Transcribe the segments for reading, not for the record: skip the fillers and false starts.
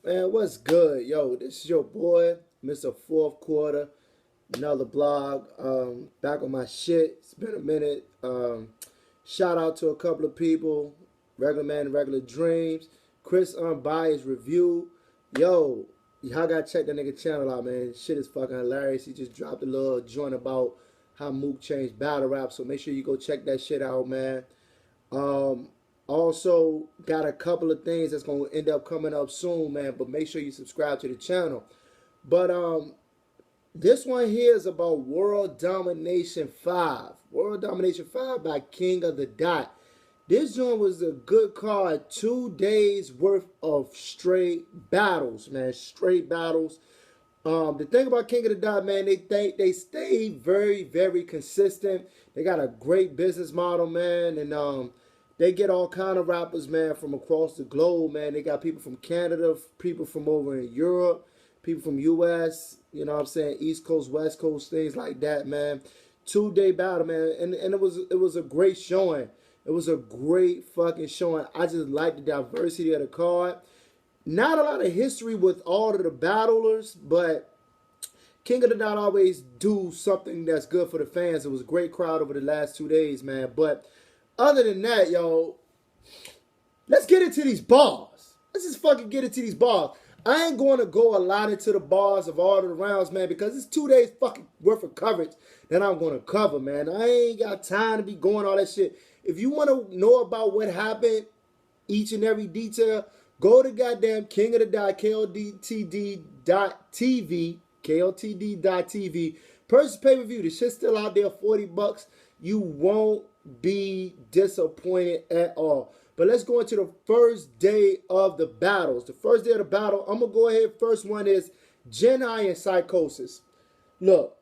Man, what's good? Yo, this is your boy, Mr. Fourth Quarter, another blog. Back on my shit. It's been a minute. Shout out to a couple of people. Regular Man, Regular Dreams. Chris Unbiased Review. Yo, y'all gotta check that nigga channel out, man. Shit is fucking hilarious. He just dropped a little joint about how Mook changed battle rap. So make sure you go check that shit out, man. Um, Also got a couple of things that's gonna end up coming up soon, man. But make sure you subscribe to the channel. But this one here is about World Domination 5. World Domination 5 by King of the Dot. This joint was a good card. 2 days worth of straight battles, man. Straight battles. The thing about King of the Dot, man, they stay very, very consistent. They got a great business model, man, and they get all kind of rappers, man, from across the globe, man. They got people from Canada, people from over in Europe, people from US, you know what I'm saying, East Coast, West Coast, things like that, man. 2 day battle, man, and it was a great showing. It was a great fucking showing. I just like the diversity of the card. Not a lot of history with all of the battlers, but King of the Dot always do something that's good for the fans. It was a great crowd over the last 2 days, man. But other than that, yo, let's get into these bars. Let's just fucking get into these bars. I ain't going to go a lot into the bars of all of the rounds, man, because it's 2 days fucking worth of coverage that I'm going to cover, man. I ain't got time to be going all that shit. If you want to know about what happened, each and every detail, go to goddamn King of the Dot, KOTD.TV, KOTD.TV. Purchase pay-per-view. The shit's still out there, $40. You won't be disappointed at all. But let's go into the first day of the battles. The first day of the battle, I'm going to go ahead. First one is Gen I and Psychosis. Look,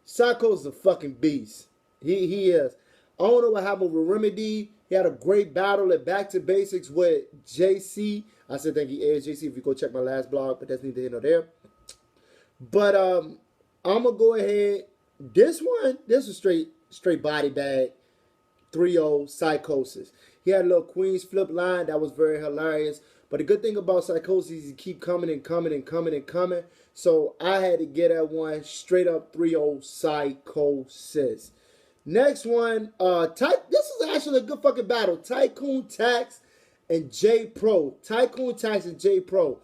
Psychosis is a fucking beast. He is. I don't know what happened with Remedy. He had a great battle at Back to Basics with JC. I said thank you, JC, if you go check my last blog, but that's neither here nor there. But I'm going to go ahead. This was straight body bag. 3-0 Psychosis. He had a little Queens flip line that was very hilarious. But the good thing about Psychosis is he keep coming and coming and coming and coming. So I had to get that one straight up 3-0 Psychosis. Next one, this is actually a good fucking battle. Tycoon Tax and J Pro. Tycoon Tax and J Pro.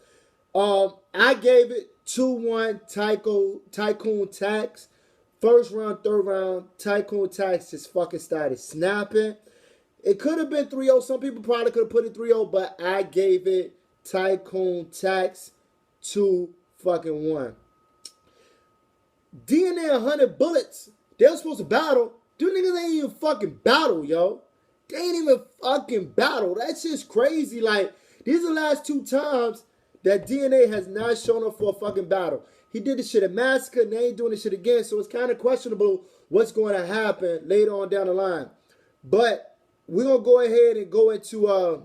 I gave it 2-1 Tycoon Tax. First round, third round, Tycoon Tax just fucking started snapping. It could have been 3-0. Some people probably could have put it 3-0, but I gave it Tycoon Tax 2-1. DNA 100 Bullets. They were supposed to battle. Dude, niggas ain't even fucking battle, yo. They ain't even fucking battle. That's just crazy. Like, these are the last 2 times that DNA has not shown up for a fucking battle. He did this shit at Massacre, and they ain't doing this shit again, so it's kind of questionable what's going to happen later on down the line. But we're going to go ahead and go into a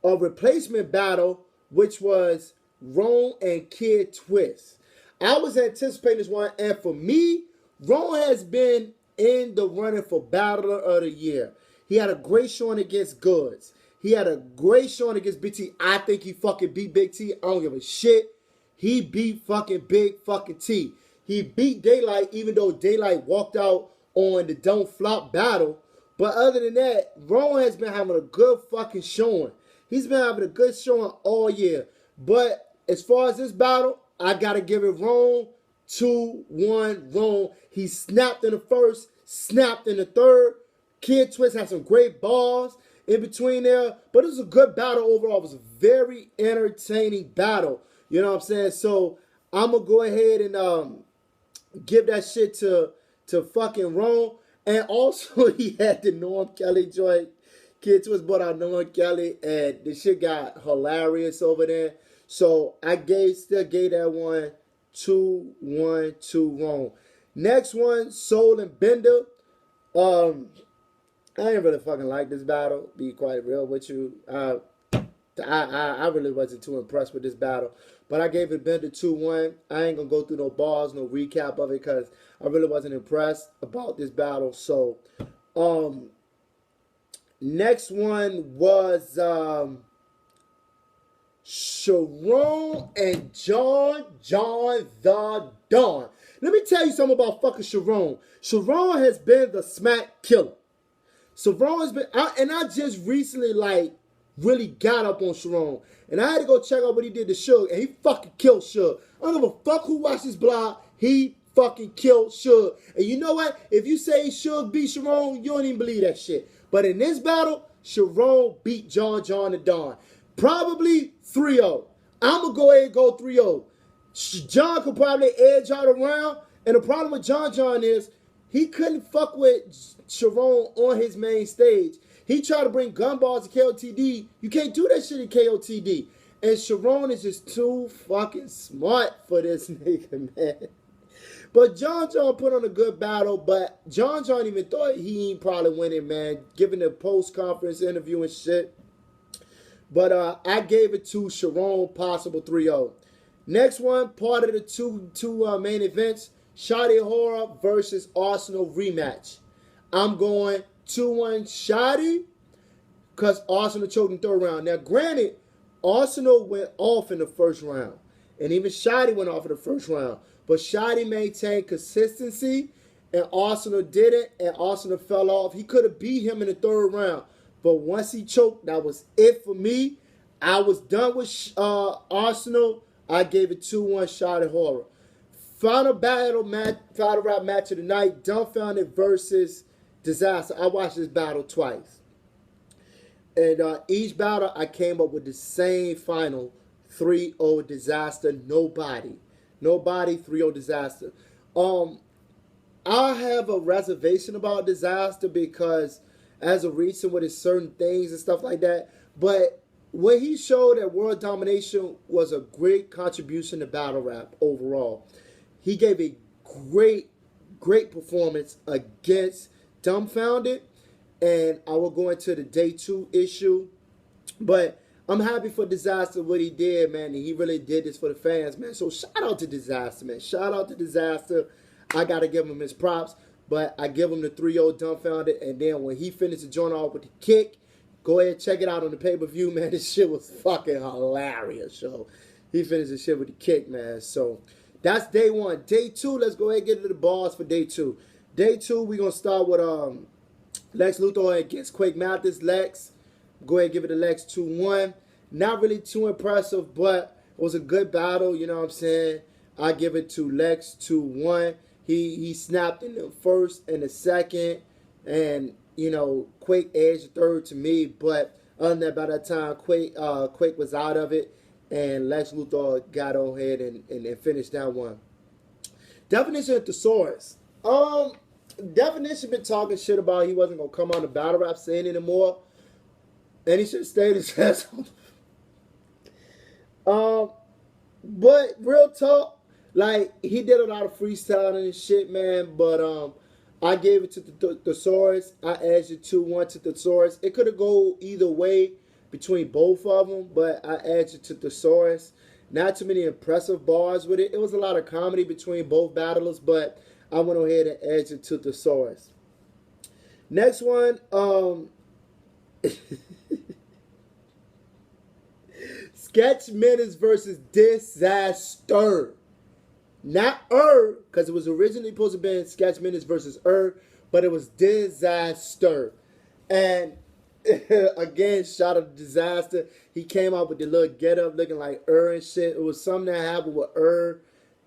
replacement battle, which was Ron and Kid Twist. I was anticipating this one, and for me, Ron has been in the running for Battler of the Year. He had a great showing against Goods. He had a great showing against Big T. I think he fucking beat Big T. I don't give a shit. He beat fucking Big fucking T. He beat Daylight, even though Daylight walked out on the Don't Flop battle. But other than that, Ron has been having a good fucking showing. He's been having a good showing all year. But as far as this battle, I got to give it Ron 2-1 Ron. He snapped in the first, snapped in the third. Kid Twist had some great balls in between there. But it was a good battle overall. It was a very entertaining battle. You know what I'm saying? So I'm going to go ahead and give that shit to fucking Ron. And also he had the Norm Kelly joint. Kid Twist brought out Norm Kelly, and the shit got hilarious over there. So I still gave that one 2-1 to Ron. Next one, Soul and Bender. I ain't really fucking like this battle, be quite real with you. I really wasn't too impressed with this battle. But I gave it Bender 2-1. I ain't going to go through no bars, no recap of it, because I really wasn't impressed about this battle. So, next one was Sharon and John the Don. Let me tell you something about fucking Sharon. Sharon has been the smack killer. Sharon has been, and I just recently really got up on Sharon. And I had to go check out what he did to Suge, and he fucking killed Suge. I don't give a fuck who watched his blog. He fucking killed Suge. And you know what? If you say Suge beat Sharon, you don't even believe that shit. But in this battle, Sharon beat John the Don. Probably 3-0. I'm going to go ahead and go 3-0. John could probably edge out around. And the problem with John is he couldn't fuck with Sharon on his main stage. He tried to bring gun bars to KOTD. You can't do that shit in KOTD. And Sharon is just too fucking smart for this nigga, man. But John put on a good battle, but John even thought he ain't probably winning, man, given the post-conference interview and shit. But I gave it to Sharon, possible 3-0. Next one, part of the two main events, Shotty Horror versus Arsenal rematch. I'm going 2-1 Shotty because Arsenal choked in the third round. Now, granted, Arsenal went off in the first round, and even Shotty went off in the first round. But Shotty maintained consistency, and Arsenal didn't, and Arsenal fell off. He could have beat him in the third round. But once he choked, that was it for me. I was done with Arsenal. I gave it 2-1 Shotty Horror. Final rap match of the night, Dumbfounded versus Disaster. I watched this battle twice. And each battle, I came up with the same final, 3-0 Disaster, nobody, 3-0 Disaster. I have a reservation about Disaster because as of recent with his certain things and stuff like that. But what he showed at World Domination was a great contribution to battle rap overall. He gave a great performance against Dumbfounded. And I will go into the day 2 issue. But I'm happy for Disaster what he did, man. And he really did this for the fans, man. So shout out to Disaster, man. Shout out to Disaster. I got to give him his props. But I give him the 3-0 Dumbfounded. And then when he finished the joint off with the kick, go ahead and check it out on the pay-per-view, man. This shit was fucking hilarious, yo. He finished the shit with the kick, man. So that's day 1. Day 2, let's go ahead and get into the bars for day 2. Day 2, we're going to start with Lex Luthor against Quake Mathis. Lex, go ahead and give it to Lex 2-1. Not really too impressive, but it was a good battle, you know what I'm saying? I give it to Lex 2-1. He snapped in the first and the second, and, you know, Quake edged the third to me, but other than that, by that time, Quake was out of it, and Lex Luthor got on ahead and finished that one. Definition of Thesaurus. Definition been talking shit about he wasn't going to come on the battle rap scene anymore, and he should have stayed his ass on. But real talk, like, he did a lot of freestyling and shit, man, but I gave it to the Thesaurus. I edged it 2-1 to the Thesaurus. It could have go either way between both of them, but I edged it to the Thesaurus. Not too many impressive bars with it. It was a lot of comedy between both battlers, but I went ahead and edged it to the Thesaurus. Next one, Sketch Menace versus Disaster. Not because it was originally supposed to be Sketch Menace versus but it was Disaster. And again, shout out to Disaster. He came out with the little getup looking like and shit. It was something that happened with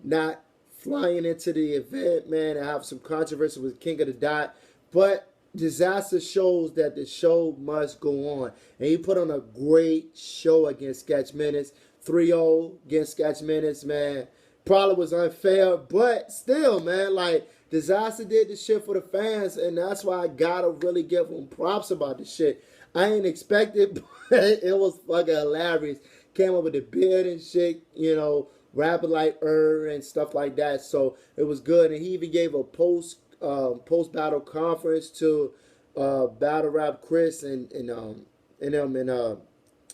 not flying into the event, man, and have some controversy with King of the Dot. But Disaster shows that the show must go on. And he put on a great show against Sketch Menace. 3-0 against Sketch Menace, man. Probably was unfair, but still, man, like, Disaster did this shit for the fans, and that's why I gotta really give him props about this shit. I ain't expect it, but it was fucking hilarious. Came up with the beard and shit, you know, rapping like and stuff like that. So it was good, and he even gave a post battle conference to Battle Rap Chris and them, and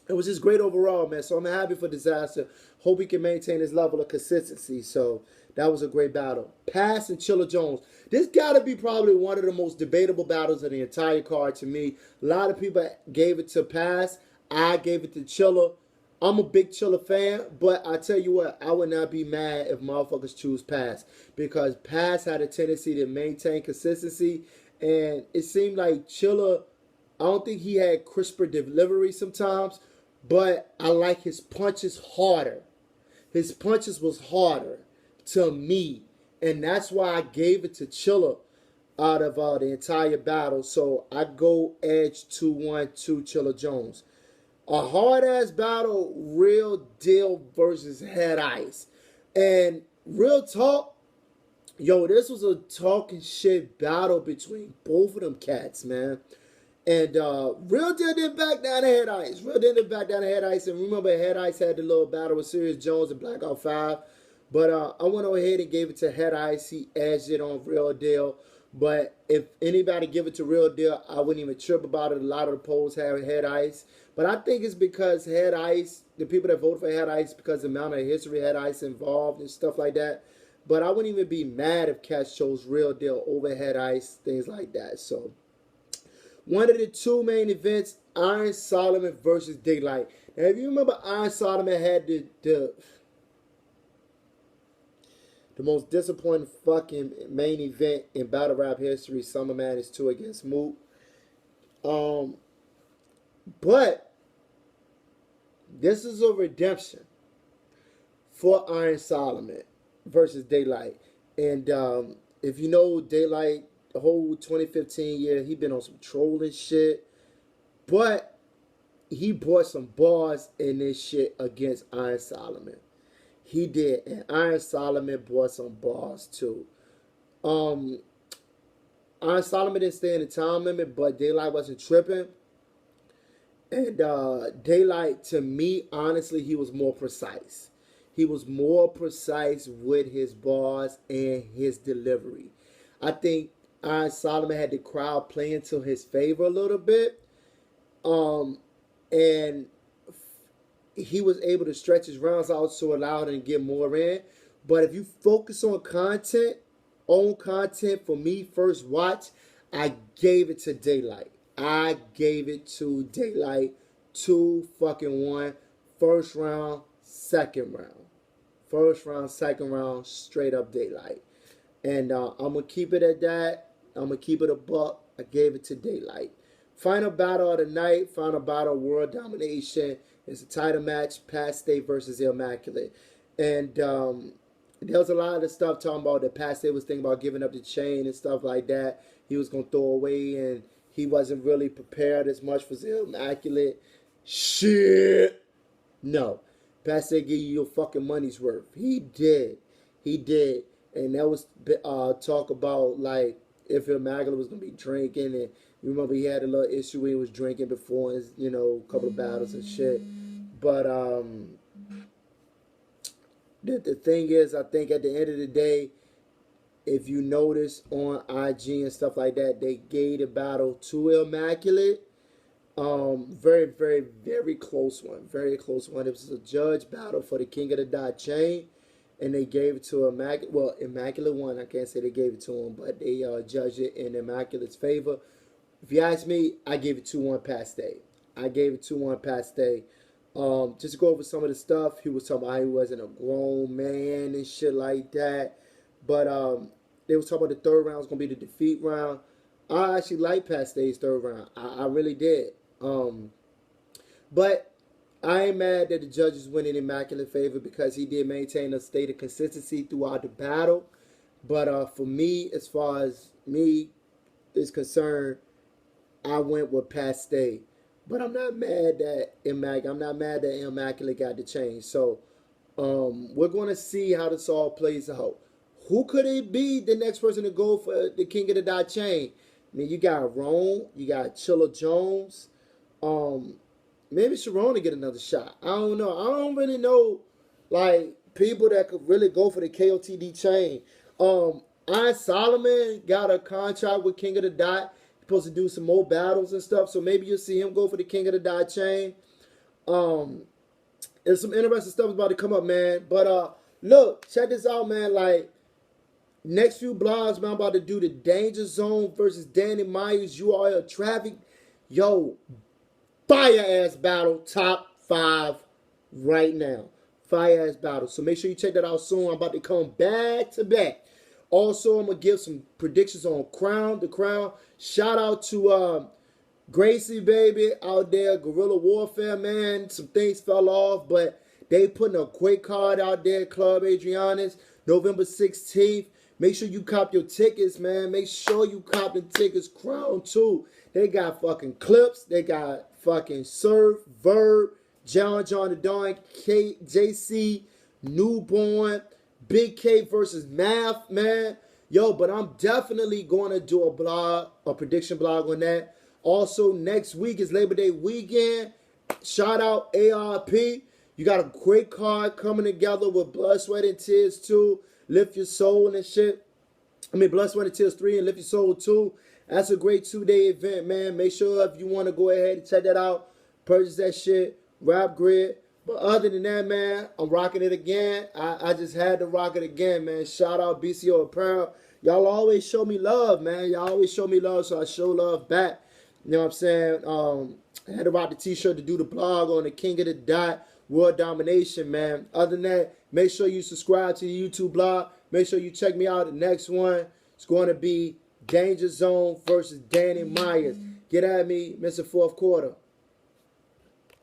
it was just great overall, man. So I'm happy for Disaster. Hope he can maintain his level of consistency. So that was a great battle. Pass and Chilla Jones. This got to be probably one of the most debatable battles of the entire card to me. A lot of people gave it to Pass. I gave it to Chilla. I'm a big Chiller fan, but I tell you what, I would not be mad if motherfuckers choose Pass because Pass had a tendency to maintain consistency, and it seemed like Chiller. I don't think he had crisper delivery sometimes, but I like his punches harder. His punches was harder to me, and that's why I gave it to Chiller out of the entire battle. So I go edge 2-1 to Chiller Jones. A hard ass battle, Real Deal versus Head Ice. And real talk, yo, this was a talking shit battle between both of them cats, man. And Real Deal didn't back down to Head Ice. Real Deal didn't back down to Head Ice. And remember, Head Ice had the little battle with Serious Jones and Blackout 5. But I went ahead and gave it to Head Ice. He edged it on Real Deal. But if anybody give it to Real Deal, I wouldn't even trip about it. A lot of the polls have Head Ice. But I think it's because Head Ice, the people that voted for Head Ice, because the amount of history Head Ice involved and stuff like that. But I wouldn't even be mad if cats chose Real Deal over Head Ice, things like that. So one of the two main events, Iron Solomon versus Daylight. Now, if you remember, Iron Solomon had the most disappointing fucking main event in battle rap history, Summer Madness 2 against Moot. But this is a redemption for Iron Solomon versus Daylight. And if you know Daylight, the whole 2015 year, he been on some trolling shit. But he brought some bars in this shit against Iron Solomon. He did. And Iron Solomon brought some bars too. Iron Solomon didn't stay in the time limit, but Daylight wasn't tripping. And Daylight, to me, honestly, he was more precise. He was more precise with his bars and his delivery. I think Iron Solomon had the crowd playing to his favor a little bit. And he was able to stretch his rounds out so it allowed him to get more in. But if you focus on content for me, first watch, I gave it to Daylight. I gave it to Daylight 2-1. First round, second round. First round, second round, straight up Daylight. And I'm going to keep it at that. I'm going to keep it a buck. I gave it to Daylight. Final battle of the night, final battle of World Domination. It's a title match, Pat State versus Immaculate. And there was a lot of the stuff talking about that Pat State was thinking about giving up the chain and stuff like that. He was going to throw away and he wasn't really prepared as much for Immaculate. Shit. No. Pat State give you your fucking money's worth. He did. He did. And that was talk about like if Immaculate was going to be drinking. And you remember he had a little issue when he was drinking before his, a couple of battles and shit. But the thing is, I think at the end of the day, if you notice on IG and stuff like that, they gave the battle to Immaculate. Very, very, very close one. Very close one. It was a judge battle for the King of the Dot Chain. And they gave it to Immaculate. Well, Immaculate won. I can't say they gave it to him, but they judged it in Immaculate's favor. If you ask me, I gave it 2-1 Pat State. I gave it 2-1 Pat State. Just to go over some of the stuff, he was talking about how he wasn't a grown man and shit like that. But they was talking about the third round was going to be the defeat round. I actually liked Pat State's third round. I really did. But I ain't mad that the judges went in Immaculate favor because he did maintain a state of consistency throughout the battle. But for me, as far as me is concerned, I went with Pat State. But I'm not mad that Immaculate got the chain. So we're going to see how this all plays out. Who could it be the next person to go for the King of the Dot Chain? I mean, you got Rome, you got Chilla Jones. Maybe Sharon to get another shot. I don't know. I don't really know, like, people that could really go for the KOTD chain. Iron Solomon got a contract with King of the Dot. He's supposed to do some more battles and stuff, so maybe you'll see him go for the King of the Dot chain. There's some interesting stuff about to come up, man. But look, check this out, man. Like, next few blogs, man, I'm about to do the Danger Zone versus Danny Myers, URL Traffic. Yo, fire ass battle, top 5 right now. Fire ass battle. So make sure you check that out soon. I'm about to come back to back. Also, I'm gonna give some predictions on the Crown. Shout out to Gracie baby out there, Guerrilla Warfare, man. Some things fell off, but they putting a great card out there, Club Adriana's, November 16th. Make sure you cop your tickets, man. Make sure you cop the tickets. Crown too. They got fucking clips. They got fucking Surf, Verb, John the Don, JC, Newborn, Big K versus Math, man. Yo, but I'm definitely going to do a prediction blog on that. Also, next week is Labor Day weekend. Shout out ARP. You got a great card coming together with Blood, Sweat, and Tears 2. Lift Your Soul and shit. Blood, Sweat, and Tears 3 and Lift Your Soul 2. That's a great 2-day event, man. Make sure if you want to go ahead and check that out, purchase that shit, Rap Grid. But other than that, man, I'm rocking it again. I just had to rock it again, man. Shout out BCO Apparel. Y'all always show me love, man. Y'all always show me love, so I show love back. You know what I'm saying? I had to rock the t-shirt to do the blog on the King of the Dot, World Domination, man. Other than that, make sure you subscribe to the YouTube blog. Make sure you check me out. The next one is going to be Danger Zone versus Danny Myers. Get at me, Mr. Fourth Quarter.